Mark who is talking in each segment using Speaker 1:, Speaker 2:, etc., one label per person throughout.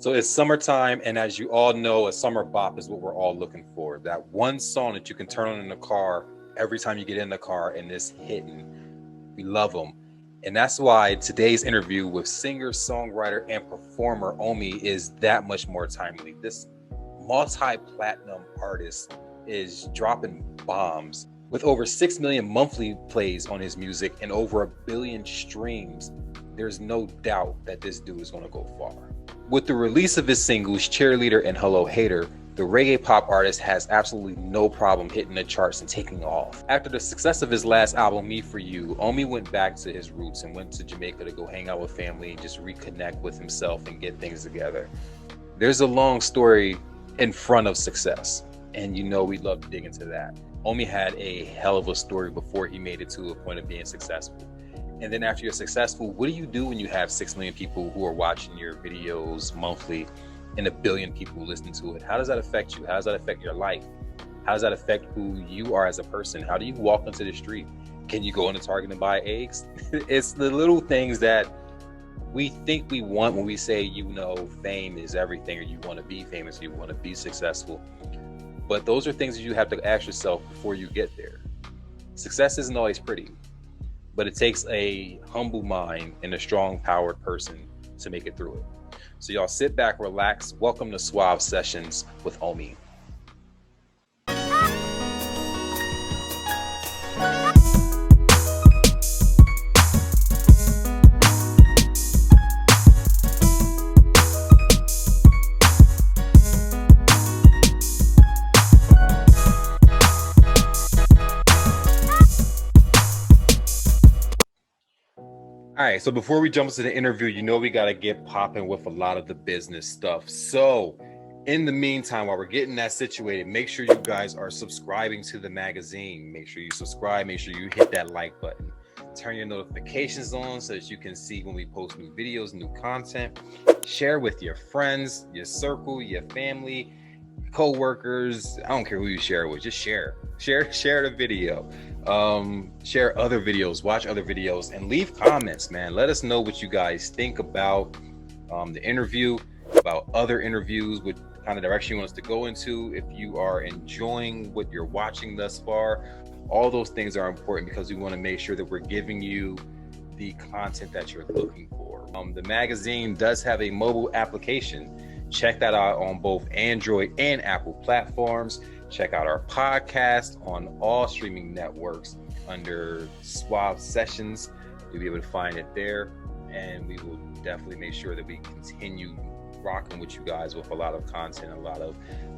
Speaker 1: So it's summertime, and as you all know, a summer bop is what we're all looking for. That one song that you can turn on in the car every time you get in the car and it's hitting. We love them. And that's why today's interview with singer, songwriter, and performer OMI is that much more timely. This multi-platinum artist is dropping bombs with over 6 million monthly plays on his music and over 1 billion streams. There's no doubt that this dude is going to go far. With the release of his singles Cheerleader and Hello Hater, the reggae pop artist has absolutely no problem hitting the charts and taking off. After the success of his last album, Me For You, OMI went back to his roots and went to Jamaica to go hang out with family and just reconnect with himself and get things together. There's a long story in front of success, and you know we love to dig into that. OMI had a hell of a story before he made it to a point of being successful. And then after you're successful, what do you do when you have 6 million people who are watching your videos monthly and 1 billion people listening to it? How does that affect you? How does that affect your life? How does that affect who you are as a person? How do you walk into the street? Can you go into Target and buy eggs? It's the little things that we think we want when we say, fame is everything, or you want to be famous, or you want to be successful. But those are things that you have to ask yourself before you get there. Success isn't always pretty, but it takes a humble mind and a strong, powered person to make it through it. So y'all sit back, relax. Welcome to Suave Sessions with OMI. All right, so before we jump into the interview, we got to get popping with a lot of the business stuff. So in the meantime, while we're getting that situated, make sure you guys are subscribing to the magazine. Make sure you subscribe. Make sure you hit that like button. Turn your notifications on so that you can see when we post new videos, new content. Share with your friends, your circle, your family, co-workers. I don't care who you share with. Just share the video. Share other videos, watch other videos, and leave comments, man. Let us know what you guys think about the interview, about other interviews, what kind of direction you want us to go into. If you are enjoying what you're watching thus far, all those things are important because we want to make sure that we're giving you the content that you're looking for. The magazine does have a mobile application. Check that out on both Android and Apple platforms. Check out our podcast on all streaming networks under Suave Sessions. You'll be able to find it there. And we will definitely make sure that we continue rocking with you guys with a lot of content, a lot of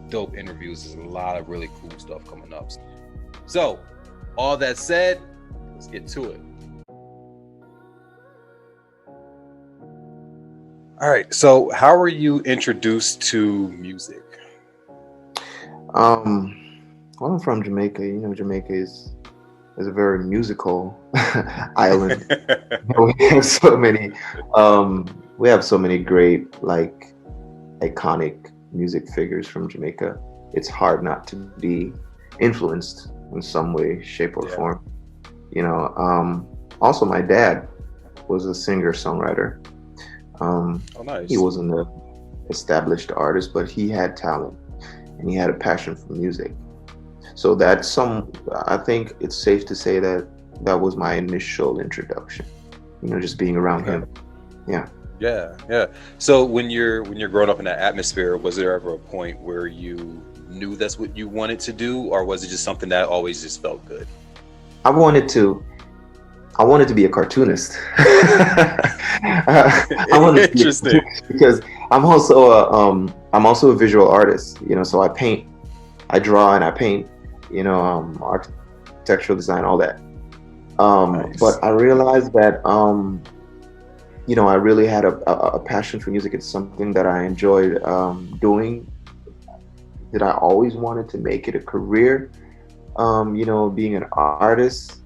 Speaker 1: dope interviews. There's a lot of really cool stuff coming up. So, all that said, let's get to it. All right. So, how were you introduced to music?
Speaker 2: Well, I'm from Jamaica. Jamaica is a very musical island. We have so many great, iconic music figures from Jamaica. It's hard not to be influenced in some way, shape, or form. Also, my dad was a singer-songwriter.
Speaker 1: Nice.
Speaker 2: He wasn't an established artist, but he had talent. And he had a passion for music. So I think it's safe to say that was my initial introduction, just being around him.
Speaker 1: Yeah. So when you're growing up in that atmosphere, was there ever a point where you knew that's what you wanted to do, or was it just something that always just felt good?
Speaker 2: I wanted to be a cartoonist.
Speaker 1: Interesting.
Speaker 2: Because I'm also a visual artist, so I paint, I draw, and I paint, architectural design, all that.
Speaker 1: Nice.
Speaker 2: But I realized that, I really had a passion for music. It's something that I enjoyed doing, that I always wanted to make it a career. Being an artist,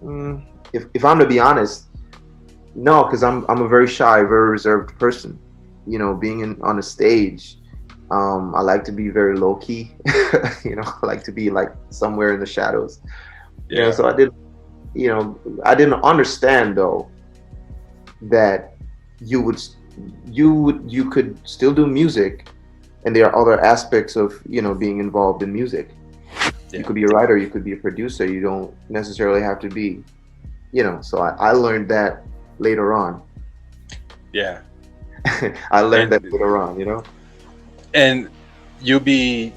Speaker 2: if I'm to be honest, no, because I'm a very shy, very reserved person. Being on a stage, I like to be very low key. I like to be somewhere in the shadows.
Speaker 1: Yeah.
Speaker 2: So I didn't understand though that you would you could still do music, and there are other aspects of, being involved in music. You
Speaker 1: Yeah.
Speaker 2: could be a writer, you could be a producer. You don't necessarily have to be, So I learned that later on.
Speaker 1: Yeah.
Speaker 2: I learned that
Speaker 1: And
Speaker 2: later on.
Speaker 1: and you'll be,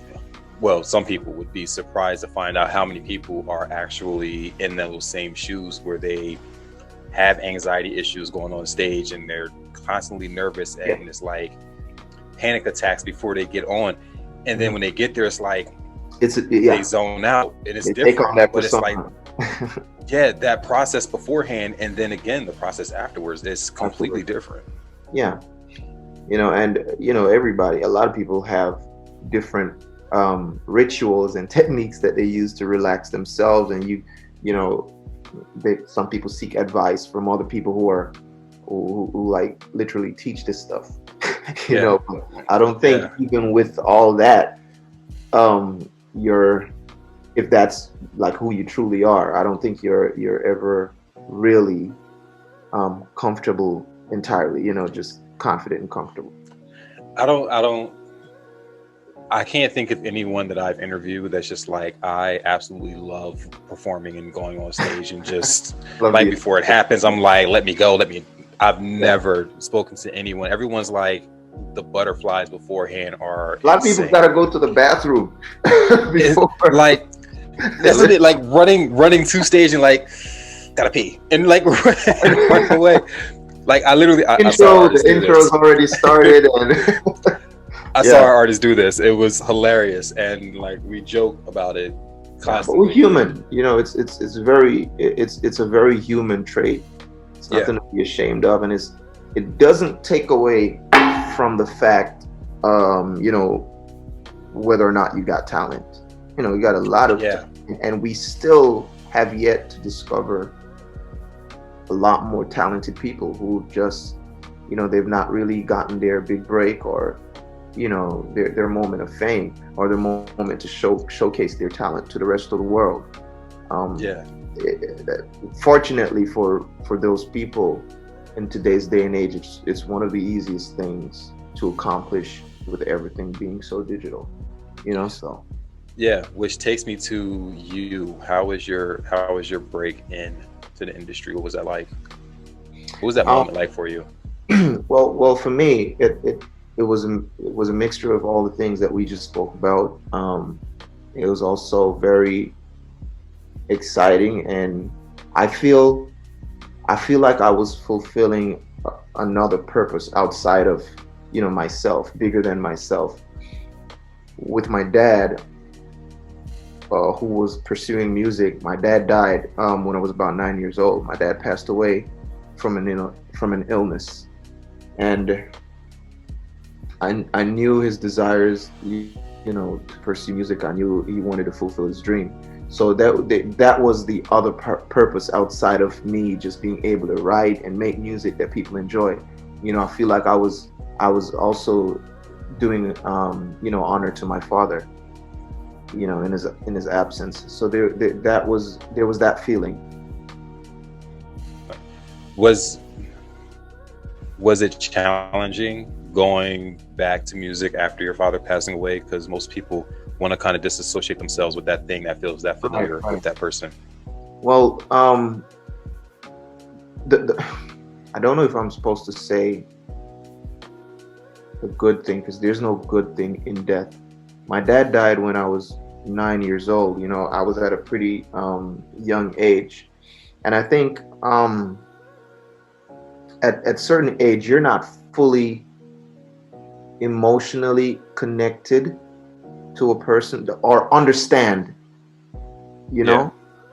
Speaker 1: well, some people would be surprised to find out how many people are actually in those same shoes where they have anxiety issues going on stage and they're constantly nervous,
Speaker 2: Yeah.
Speaker 1: and it's like panic attacks before they get on, and then when they get there, it's like they zone out, and it's
Speaker 2: They take on
Speaker 1: different.
Speaker 2: that
Speaker 1: But it's like,
Speaker 2: persona.
Speaker 1: yeah, that process beforehand, and then again the process afterwards is completely
Speaker 2: Absolutely.
Speaker 1: different.
Speaker 2: Yeah. And everybody, a lot of people have different rituals and techniques that they use to relax themselves, and you know some people seek advice from other people who like literally teach this stuff.
Speaker 1: Yeah.
Speaker 2: I don't think,
Speaker 1: Yeah.
Speaker 2: even with all that, you're, if that's like who you truly are, I don't think you're ever really comfortable entirely, just confident and comfortable.
Speaker 1: I can't think of anyone that I've interviewed that's just like, I absolutely love performing and going on stage, and just
Speaker 2: Love
Speaker 1: like
Speaker 2: you.
Speaker 1: before it happens, I'm like, let me go, I've
Speaker 2: Yeah.
Speaker 1: never spoken to anyone. Everyone's like, the butterflies beforehand are
Speaker 2: A lot of people
Speaker 1: insane.
Speaker 2: gotta go to the bathroom before.
Speaker 1: Like, isn't it like running to stage and like, gotta pee, and like run away. Like, I literally, I saw
Speaker 2: The
Speaker 1: artists do
Speaker 2: intro's
Speaker 1: this.
Speaker 2: already started, and
Speaker 1: I
Speaker 2: yeah.
Speaker 1: saw our artists do this. It was hilarious, and like we joke about it
Speaker 2: But
Speaker 1: constantly.
Speaker 2: we're human, it's a very human trait. It's
Speaker 1: Yeah.
Speaker 2: nothing to be ashamed of, and it doesn't take away from the fact, whether or not you got talent. You got a lot of,
Speaker 1: Yeah.
Speaker 2: and we still have yet to discover a lot more talented people who just, they've not really gotten their big break, or their moment of fame, or their moment to showcase their talent to the rest of the world.
Speaker 1: Yeah.
Speaker 2: Fortunately for those people, in today's day and age, it's one of the easiest things to accomplish, with everything being so digital. So
Speaker 1: Yeah. Which takes me to you. How was your break in to the industry? What was that like? What was that moment like for you?
Speaker 2: well, for me, it was a mixture of all the things that we just spoke about. It was also very exciting, and I feel like I was fulfilling another purpose outside of, myself, bigger than myself. With my dad, who was pursuing music, my dad died when I was about 9 years old. My dad passed away from an illness, and I knew his desires, to pursue music. I knew he wanted to fulfill his dream. So that was the other purpose outside of me just being able to write and make music that people enjoy. I feel like I was also doing honor to my father, in his absence. So there was that feeling.
Speaker 1: Was it challenging going back to music after your father passing away? Because most people want to kind of disassociate themselves with that thing that feels that familiar
Speaker 2: Right.
Speaker 1: with that person.
Speaker 2: Well, I don't know if I'm supposed to say a good thing, because there's no good thing in death. My dad died when I was 9 years old. I was at a pretty young age, and I think at certain age, you're not fully emotionally connected to a person, or understand.
Speaker 1: Yeah.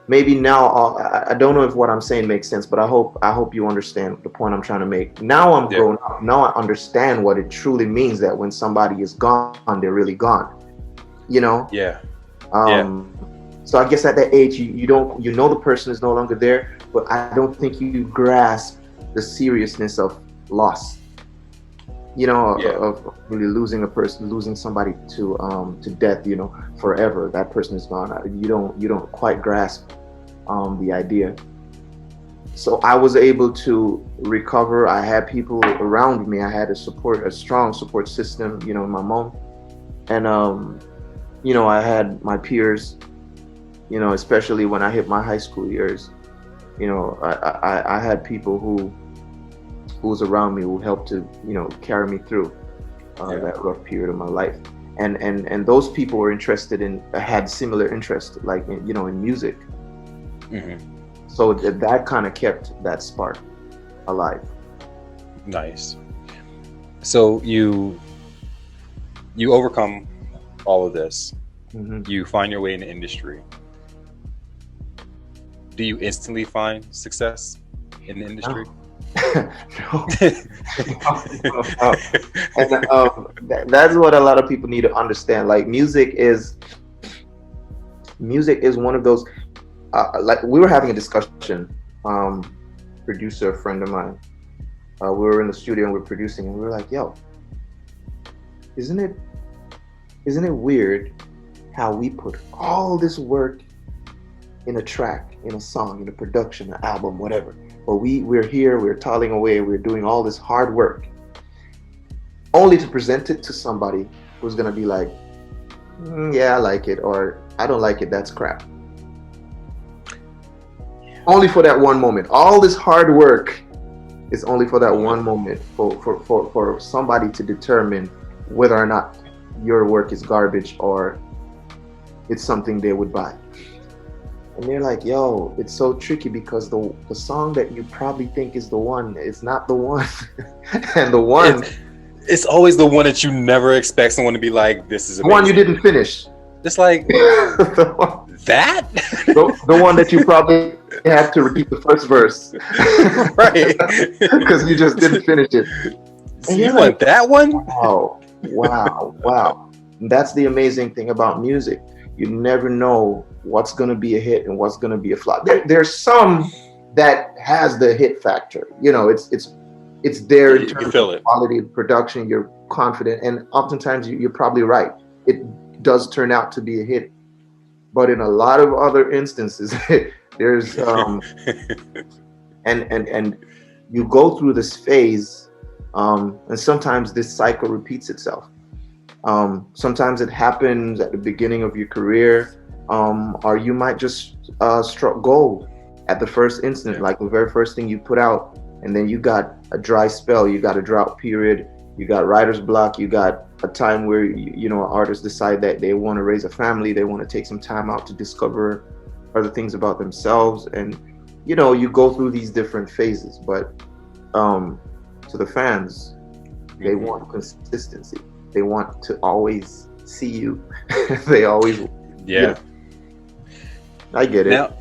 Speaker 2: Maybe now, I don't know if what I'm saying makes sense, but I hope you understand the point I'm trying to make. Now I'm grown up. Now I understand what it truly means, that when somebody is gone, they're really gone.
Speaker 1: Yeah.
Speaker 2: So I guess at that age, you don't, the person is no longer there, but I don't think you grasp the seriousness of loss. Of really losing a person, losing somebody to death, forever. That person is gone. You don't quite grasp the idea. So I was able to recover. I had people around me. I had a strong support system, my mom. And, I had my peers, especially when I hit my high school years, I had people who was around me who helped to, carry me through that rough period of my life. And those people were had similar interest, like, in music.
Speaker 1: Mm-hmm.
Speaker 2: So that kind of kept that spark alive.
Speaker 1: Nice. So you overcome all of this.
Speaker 2: Mm-hmm.
Speaker 1: You find your way in the industry. Do you instantly find success in the industry?
Speaker 2: No. No. And that's what a lot of people need to understand. Like, music is one of those. Like, we were having a discussion. Producer, a friend of mine. We were in the studio and we were producing, and we were like, "Yo, isn't it weird how we put all this work in a track, in a song, in a production, an album, whatever. But we're here, we're toiling away, we're doing all this hard work, only to present it to somebody who's gonna be like, yeah, I like it, or I don't like it, that's crap. Only for that one moment. All this hard work is only for that one moment, for somebody to determine whether or not your work is garbage or it's something they would buy. And they're like, yo, it's so tricky because the song that you probably think is the one is not the one. And the one...
Speaker 1: It's always the one that you never expect someone to be like, this is amazing.
Speaker 2: The one you didn't finish.
Speaker 1: It's like, that?
Speaker 2: The one that you probably have to repeat the first verse.
Speaker 1: Right.
Speaker 2: Because you just didn't finish it.
Speaker 1: And you want that one?
Speaker 2: Wow. And that's the amazing thing about music. You never know what's going to be a hit and what's going to be a flop. There's some that has the hit factor. It's there in terms of quality of production. You're confident, and oftentimes you're probably right. It does turn out to be a hit, but in a lot of other instances, there's and you go through this phase, and sometimes this cycle repeats itself. Sometimes it happens at the beginning of your career, or you might just struck gold at the first instant, like the very first thing you put out, and then you got a dry spell, you got a drought period, you got writer's block, you got a time where artists decide that they want to raise a family, they want to take some time out to discover other things about themselves, and you go through these different phases. But to the fans, they want consistency. They want to always see you. They always, I get it.
Speaker 1: Now,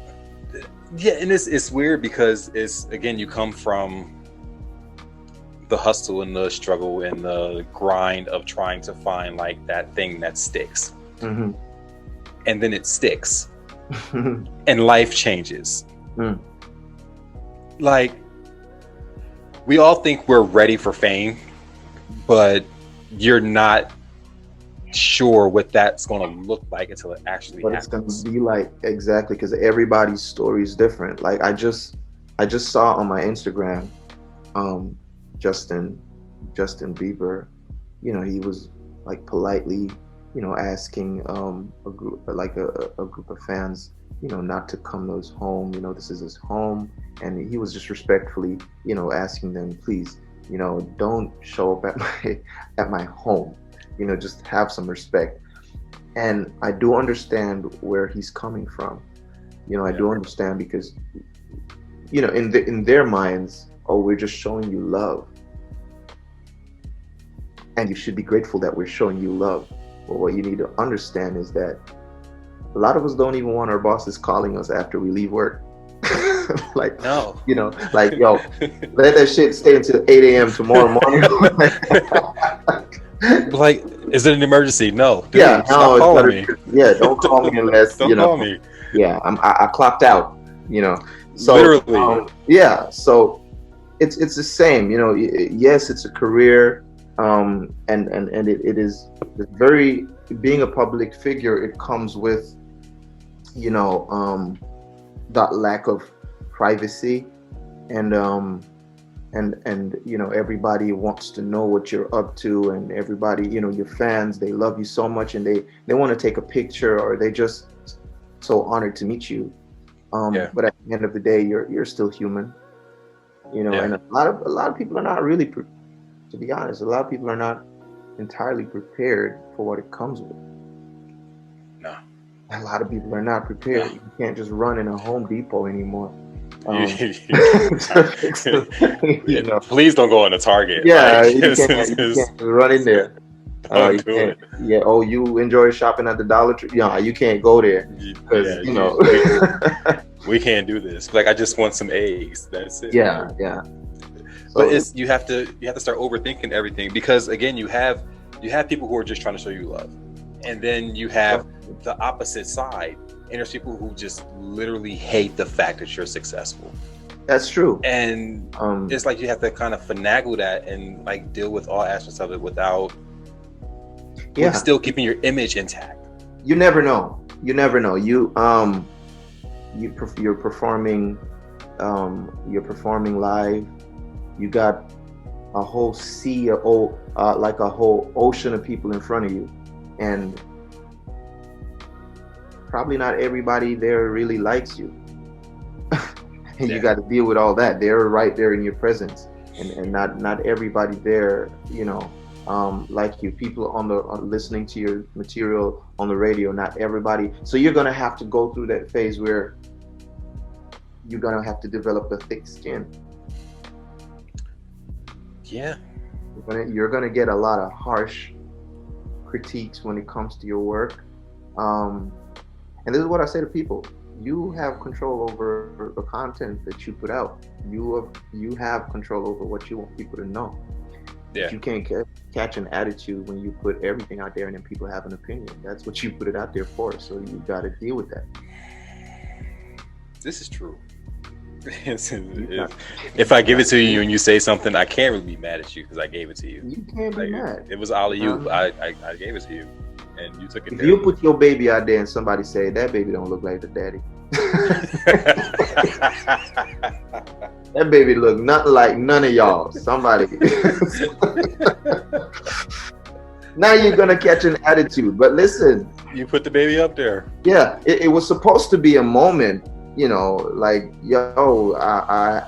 Speaker 1: yeah, and it's weird because it's, again, you come from the hustle and the struggle and the grind of trying to find like that thing that sticks.
Speaker 2: Mm-hmm.
Speaker 1: And then it sticks. And life changes. Like, we all think we're ready for fame, but you're not sure what that's going to look like until it actually happens.
Speaker 2: What it's going to be like, exactly, because everybody's story is different. Like, I just saw on my Instagram, Justin Bieber, he was like politely, asking a group of fans, not to come to his home. This is his home, and he was just respectfully, asking them, please, don't show up at my home. Just have some respect. And I do understand where he's coming from. I do understand because, in their minds, oh, we're just showing you love. And you should be grateful that we're showing you love. But what you need to understand is that a lot of us don't even want our bosses calling us after we leave work. Like, no. Like, yo, let that shit stay until 8 a.m. tomorrow morning.
Speaker 1: Like, is it an emergency? No. Dude,
Speaker 2: yeah, no, calling me. Yeah, don't call me unless
Speaker 1: don't call me.
Speaker 2: Yeah, I clocked out. So
Speaker 1: literally.
Speaker 2: Yeah, so it's the same. Yes, it's a career, and it is very, being a public figure. It comes with that lack of privacy, and everybody wants to know what you're up to, and everybody, your fans, they love you so much, and they want to take a picture, or they just so honored to meet you.
Speaker 1: Yeah.
Speaker 2: But at the end of the day, you're still human,
Speaker 1: Yeah.
Speaker 2: and a lot of people are not really, to be honest, a lot of people are not entirely prepared for what it comes with.
Speaker 1: No.
Speaker 2: A lot of people are not prepared.
Speaker 1: No.
Speaker 2: You can't just run in a Home Depot anymore.
Speaker 1: Please don't go on a Target.
Speaker 2: Yeah,
Speaker 1: Like,
Speaker 2: you can't just run in there.
Speaker 1: don't
Speaker 2: You
Speaker 1: do
Speaker 2: can't.
Speaker 1: it.
Speaker 2: Yeah. Oh, you enjoy shopping at the Dollar Tree? Yeah, you can't go there because
Speaker 1: we can't do this. Like, I just want some eggs. That's it.
Speaker 2: Yeah, yeah.
Speaker 1: But you have to start overthinking everything, because again, you have people who are just trying to show you love, and then you have the opposite side, and there's people who just literally hate the fact that you're successful.
Speaker 2: That's true.
Speaker 1: And it's like you have to kind of finagle that and like deal with all aspects of it without still keeping your image intact.
Speaker 2: You never know. You're performing live. You got a whole sea of like a whole ocean of people in front of you, and probably not everybody there really likes you. And you got to deal with all that. They're right there in your presence, and not everybody there, like you. People on listening to your material on the radio, not everybody. So you're gonna have to go through that phase where you're gonna have to develop a thick skin.
Speaker 1: Yeah.
Speaker 2: You're gonna get a lot of harsh critiques when it comes to your work. And this is what I say to people: you have control over the content that you put out. You have control over what you want people to know.
Speaker 1: Yeah.
Speaker 2: You can't catch an attitude when you put everything out there and then people have an opinion. That's what you put it out there for. So you got to deal with that.
Speaker 1: This is true. If I give it to you and you say something, I can't really be mad at you because I gave it to you.
Speaker 2: You can't be mad.
Speaker 1: It was all of you. I gave it to you, and you took it.
Speaker 2: If you put your baby out there and somebody say that baby don't look like the daddy, that baby look nothing like none of y'all. Somebody. Now you're gonna catch an attitude. But listen,
Speaker 1: you put the baby up there.
Speaker 2: Yeah, it was supposed to be a moment. Like,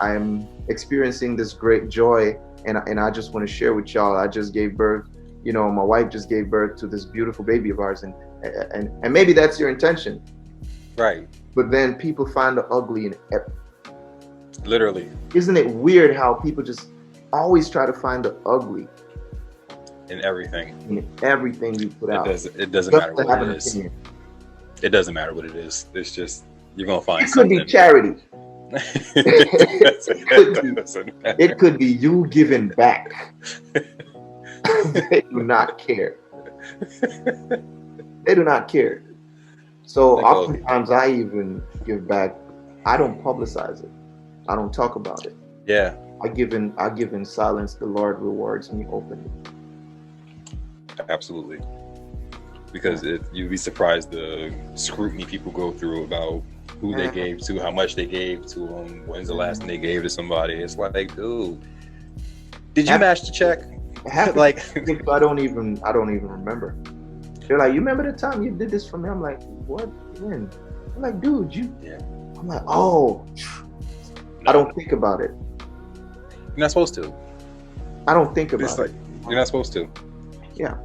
Speaker 2: I'm experiencing this great joy, and I just want to share with y'all. I just gave birth, my wife just gave birth to this beautiful baby of ours, and maybe that's your intention,
Speaker 1: right?
Speaker 2: But then people find the ugly in everything.
Speaker 1: Literally,
Speaker 2: isn't it weird how people just always try to find the ugly
Speaker 1: in everything?
Speaker 2: In everything you put out.
Speaker 1: It doesn't matter what it is. It doesn't matter what it is. It's just, you're gonna find something.
Speaker 2: It could be charity. It could be you giving back. They do not care. They do not care. So oftentimes I even give back. I don't publicize it. I don't talk about it.
Speaker 1: Yeah.
Speaker 2: I give in silence. The Lord rewards me openly.
Speaker 1: Absolutely. Because you'd be surprised the scrutiny people go through about who they gave to, how much they gave to them, when's the last thing they gave to somebody. It's like, dude, did you match the check?
Speaker 2: Like, I don't even remember. They're like, you remember the time you did this for me? I'm like, what? When? I'm like, dude, I'm like, oh, I don't think about it.
Speaker 1: You're not supposed to.
Speaker 2: I don't think about it.
Speaker 1: You're not supposed to.
Speaker 2: Yeah.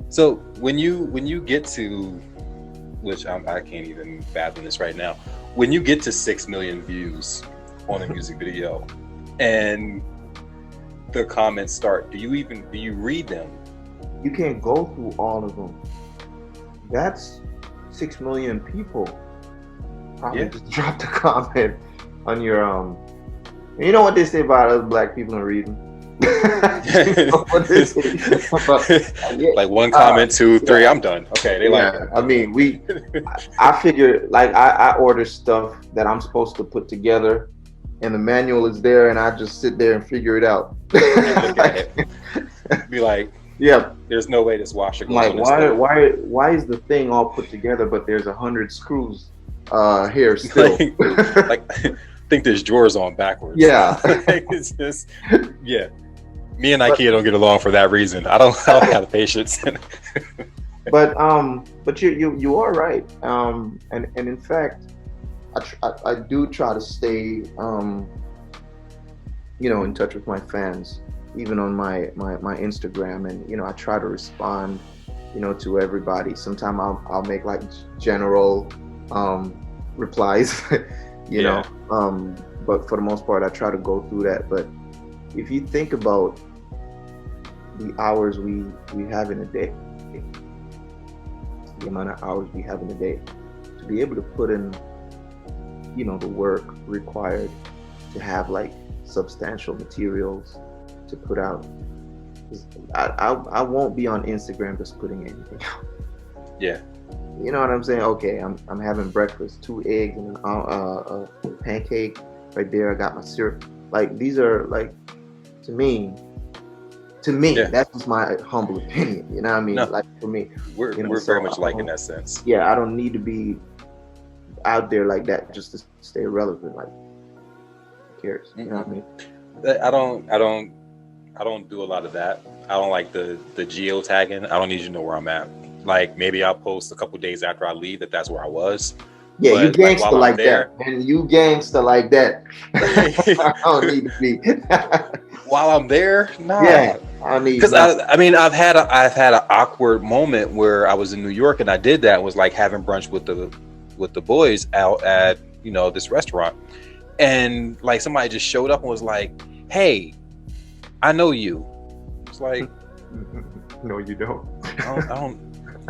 Speaker 1: So when you get to, which I can't even fathom this right now, when you get to 6 million views on a music video, and the comments start, do you read them?
Speaker 2: You can't go through all of them. That's 6 million people. Probably just dropped a comment on your You know what they say about us black people in reading?
Speaker 1: Like one comment, 2, 3, I'm done. Okay, they like it.
Speaker 2: I mean, I figure, like, I order stuff that I'm supposed to put together, and the manual is there, and I just sit there and figure it out.
Speaker 1: Look at it. Be like,
Speaker 2: yeah,
Speaker 1: there's no way this washer goes
Speaker 2: like,
Speaker 1: on this
Speaker 2: why is the thing all put together, but there's 100 screws here still?
Speaker 1: like think there's drawers on backwards.
Speaker 2: Yeah.
Speaker 1: Like, it's just, yeah. Me and IKEA don't get along for that reason. I don't have the patience.
Speaker 2: But you are right. And in fact, I do try to stay in touch with my fans, even on my Instagram, and I try to respond to everybody. Sometimes I'll make like general replies,
Speaker 1: Yeah.
Speaker 2: but for the most part I try to go through that. But if you think about the hours we have in a day, the amount of hours we have in a day, to be able to put in the work required to have like substantial materials to put out, I won't be on Instagram just putting anything out.
Speaker 1: Yeah.
Speaker 2: You know what I'm saying? Okay, I'm having breakfast, 2 eggs and a pancake right there. I got my syrup. Like, these are like, to me, yeah. That's just my humble opinion. You know what I mean? No, like, for me,
Speaker 1: we're very much alike in that sense.
Speaker 2: Yeah, I don't need to be out there like that just to stay relevant. Like, who cares? You know what I mean?
Speaker 1: I don't do a lot of that. I don't like the geotagging. I don't need you to know where I'm at. Like, maybe I'll post a couple days after I leave that's where I was.
Speaker 2: Yeah, but, you gangster like that. And you gangster like that. I don't need to be.
Speaker 1: While I'm there, nah.
Speaker 2: Yeah, I need.
Speaker 1: Because I've had an awkward moment where I was in New York and I did that. It was like having brunch with the boys out at this restaurant, and like somebody just showed up and was like, "Hey, I know you." It's like,
Speaker 2: no, you don't.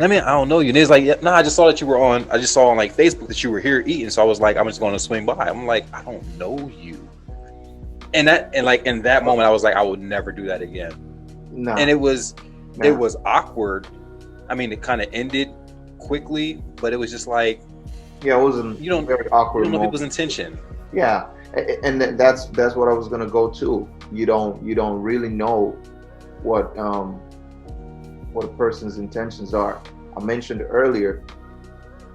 Speaker 1: I don't know you. And it's like, nah, I just saw that you were on. I just saw on like Facebook that you were here eating. So I was like, I'm just going to swing by. I'm like, I don't know you. And like in that moment, I was like, I would never do that again. No. And it was awkward. I mean, it kind of ended quickly, but it was just like,
Speaker 2: yeah, it wasn't.
Speaker 1: You don't
Speaker 2: very awkward.
Speaker 1: You don't know people's intention.
Speaker 2: Yeah, and that's what I was gonna go to. You don't really know what a person's intentions are. I mentioned earlier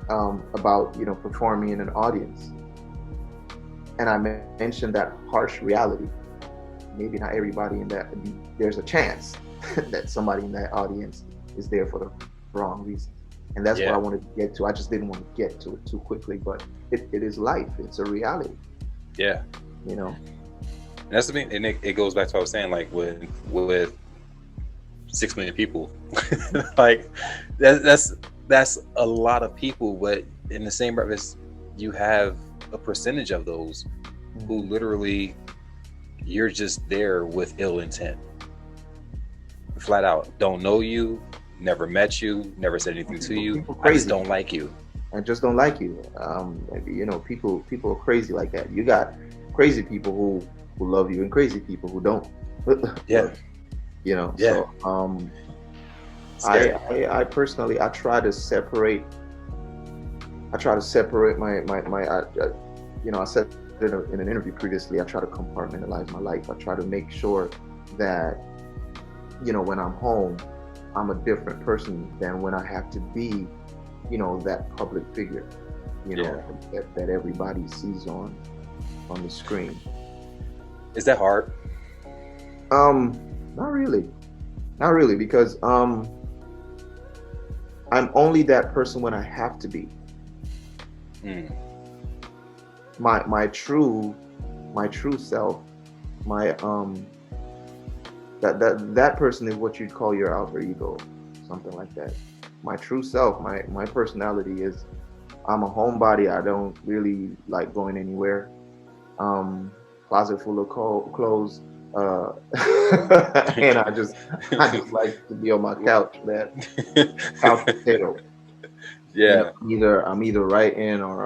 Speaker 2: about performing in an audience, and I mentioned that harsh reality. Maybe not everybody in that. There's a chance that somebody in that audience is there for the wrong reason, and that's what I wanted to get to. I just didn't want to get to it too quickly, but it is life. It's a reality.
Speaker 1: Yeah,
Speaker 2: And
Speaker 1: that's the thing, and it goes back to what I was saying, like with 6 million people, like that's a lot of people, but in the same breath, you have a percentage of those who literally you're just there with ill intent, flat out. Don't know you, never met you, never said anything to you. I just don't like you.
Speaker 2: I just don't like you. People are crazy like that. You got crazy people who love you and crazy people who don't.
Speaker 1: Yeah.
Speaker 2: Yeah. So I personally try to separate my I said in an interview previously, I try to compartmentalize my life. I try to make sure that when I'm home, I'm a different person than when I have to be that public figure that everybody sees on the screen.
Speaker 1: Is that hard?
Speaker 2: Not really, because I'm only that person when I have to be. My true self, that person is what you'd call your alter ego, something like that. My true self, my personality is, I'm a homebody. I don't really like going anywhere. Closet full of clothes, and I just like to be on my couch, man. Couch potato.
Speaker 1: Yeah.
Speaker 2: I'm either writing or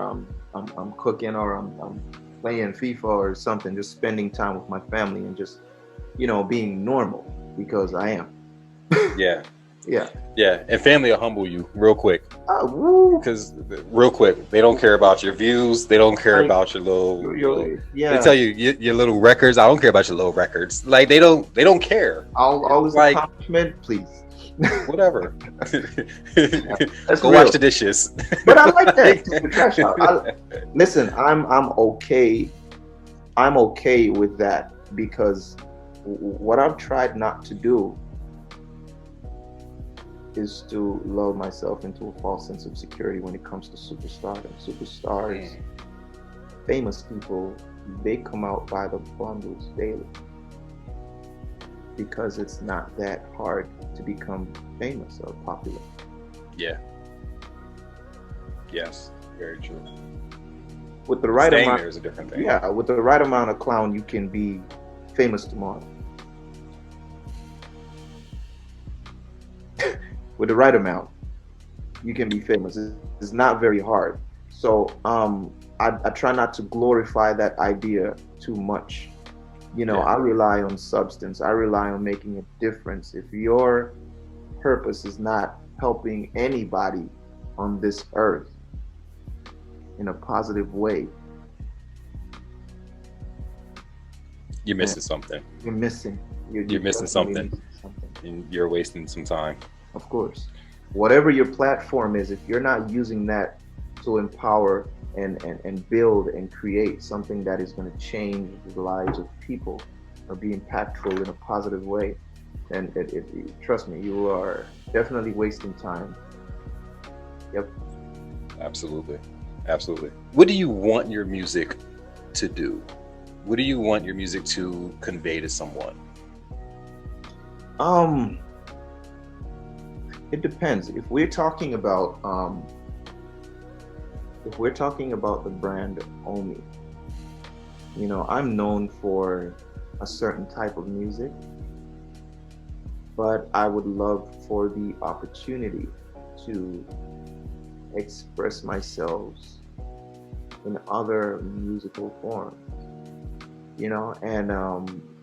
Speaker 2: I'm cooking or I'm playing FIFA or something. Just spending time with my family and just being normal, because I am.
Speaker 1: Yeah.
Speaker 2: Yeah,
Speaker 1: and family will humble you real quick. Because real quick, they don't care about your views. They don't care about your little. They tell you your little records. I don't care about your little records. Like they don't care.
Speaker 2: Always like accomplishment, please.
Speaker 1: Whatever. Go
Speaker 2: real.
Speaker 1: wash the dishes.
Speaker 2: But I like that. Listen, I'm okay I'm okay with that because what I've tried not to do is to lull myself into a false sense of security when it comes to superstardom. Superstars, famous people, they come out by the bundles daily because it's not that hard to become famous or popular.
Speaker 1: Yeah. Yes. Very true.
Speaker 2: With the right
Speaker 1: Staying
Speaker 2: amount,
Speaker 1: there is a different thing.
Speaker 2: yeah, with the right amount of clown, you can be famous tomorrow. With the right amount, you can be famous. It's not very hard. So I try not to glorify that idea too much. You know,
Speaker 1: Yeah.
Speaker 2: I rely on substance. I rely on making a difference. If your purpose is not helping anybody on this earth in a positive way,
Speaker 1: You're
Speaker 2: man,
Speaker 1: missing something.
Speaker 2: you're missing.
Speaker 1: You're missing
Speaker 2: definitely
Speaker 1: something.
Speaker 2: missing something.
Speaker 1: And you're wasting some time.
Speaker 2: Of course. Whatever your platform is, if you're not using that to empower and build and create something that is going to change the lives of people or be impactful in a positive way, then trust me, you are definitely wasting time. Yep.
Speaker 1: Absolutely. Absolutely. What do you want your music to do? What do you want your music to convey to someone?
Speaker 2: It depends. If we're talking about the brand OMI, you know, I'm known for a certain type of music, but I would love for the opportunity to express myself in other musical forms, you know, and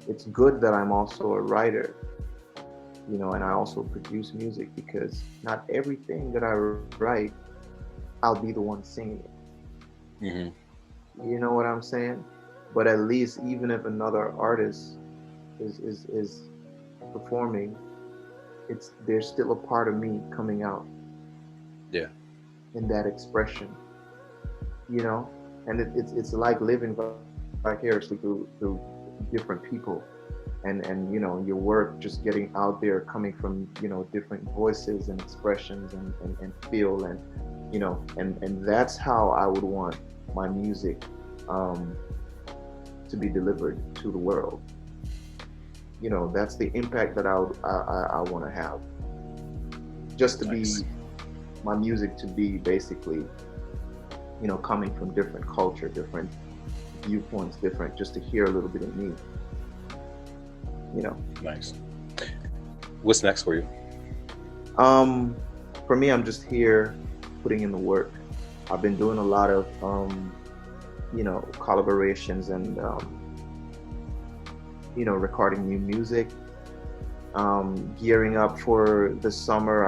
Speaker 2: it's good that I'm also a writer, you know, and I also produce music because not everything that I write, I'll be the one singing it.
Speaker 1: Mm-hmm.
Speaker 2: You know what I'm saying? But at least even if another artist is performing, there's still a part of me coming out.
Speaker 1: Yeah.
Speaker 2: In that expression, you know, and it's like living vicariously through different people, and you know, your work just getting out there, coming from, you know, different voices and expressions and feel, and you know, and that's how I would want my music to be delivered to the world. You know, that's the impact that I want to have. Just to
Speaker 1: Nice.
Speaker 2: be my music to be basically, you know, coming from different culture, different viewpoints, different, just to hear a little bit of me. You know.
Speaker 1: Nice. What's next for you?
Speaker 2: For me, I'm just here putting in the work. I've been doing a lot of you know, collaborations and you know, recording new music. Gearing up for the summer,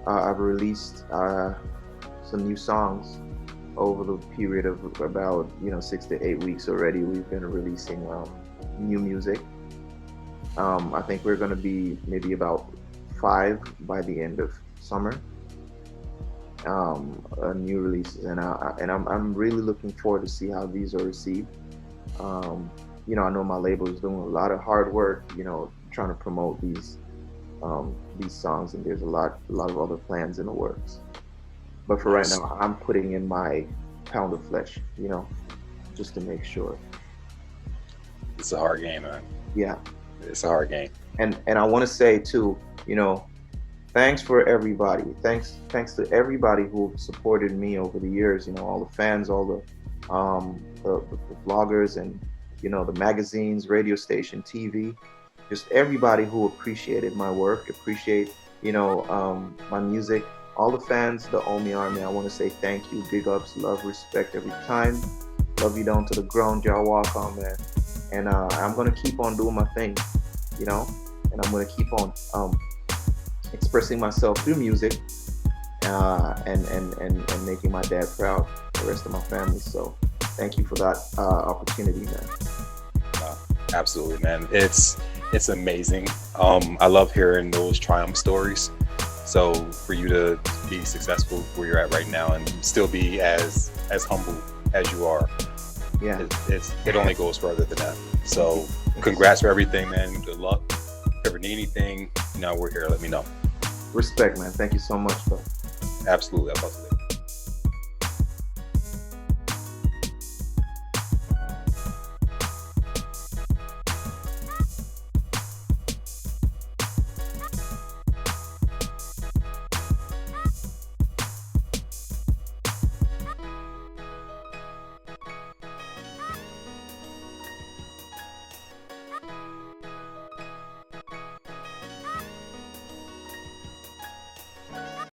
Speaker 2: I've released some new songs over the period of about, you know, 6 to 8 weeks already. We've been releasing new music. I think we're going to be maybe about 5 by the end of summer. New releases, and I'm really looking forward to see how these are received. You know, I know my label is doing a lot of hard work, you know, trying to promote these songs, and there's a lot of other plans in the works. But for right now, I'm putting in my pound of flesh, you know, just to make sure.
Speaker 1: It's a hard game, man.
Speaker 2: Yeah.
Speaker 1: It's a hard game.
Speaker 2: And I want to say too, you know, thanks for everybody. Thanks to everybody who supported me over the years. You know, all the fans, all the bloggers, and you know, the magazines, radio station, TV. Just everybody who appreciated my work, appreciate, you know, my music. All the fans, the OMI Army, I want to say thank you, big ups, love, respect every time. Love you down to the ground, y'all walk on, man. And I'm gonna keep on doing my thing, you know, and I'm gonna keep on expressing myself through music, and making my dad proud, the rest of my family. So thank you for that opportunity, man.
Speaker 1: Absolutely, man. It's amazing. I love hearing those triumph stories. So for you to be successful where you're at right now and still be as humble as you are,
Speaker 2: Yeah.
Speaker 1: It only goes further than that. So congrats for everything, man. Good luck. If you ever need anything, we're here. Let me know.
Speaker 2: Respect, man. Thank you so much, bro.
Speaker 1: Absolutely. I'll talk to you later.